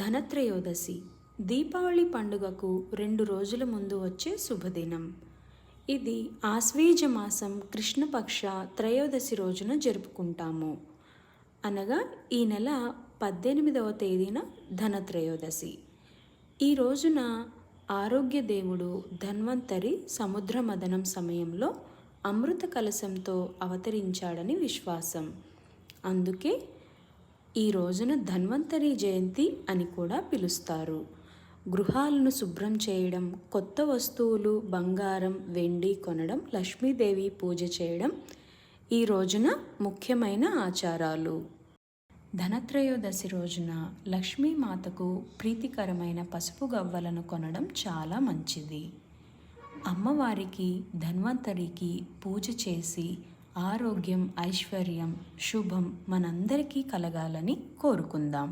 ధనత్రయోదశి దీపావళి పండుగకు 2 రోజుల ముందు వచ్చే శుభదినం. ఇది ఆశ్వీజ మాసం కృష్ణపక్ష త్రయోదశి రోజున జరుపుకుంటాము. అనగా ఈ నెల 18వ తేదీన ధనత్రయోదశి. ఈ రోజున ఆరోగ్య దేవుడు ధన్వంతరి సముద్ర మదనం సమయంలో అమృత కలశంతో అవతరించాడని విశ్వాసం. అందుకే ఈ రోజున ధన్వంతరి జయంతి అని కూడా పిలుస్తారు. గృహాలను శుభ్రం చేయడం, కొత్త వస్తువులు బంగారం వెండి కొనడం, లక్ష్మీదేవి పూజ చేయడం ఈ రోజున ముఖ్యమైన ఆచారాలు. ధనత్రయోదశి రోజున లక్ష్మీమాతకు ప్రీతికరమైన పసుపు గవ్వలను కొనడం చాలా మంచిది. అమ్మవారికి ధన్వంతరికి పూజ చేసి ఆరోగ్యం ఐశ్వర్యం శుభం మనందరికీ కలగాలని కోరుకుందాం.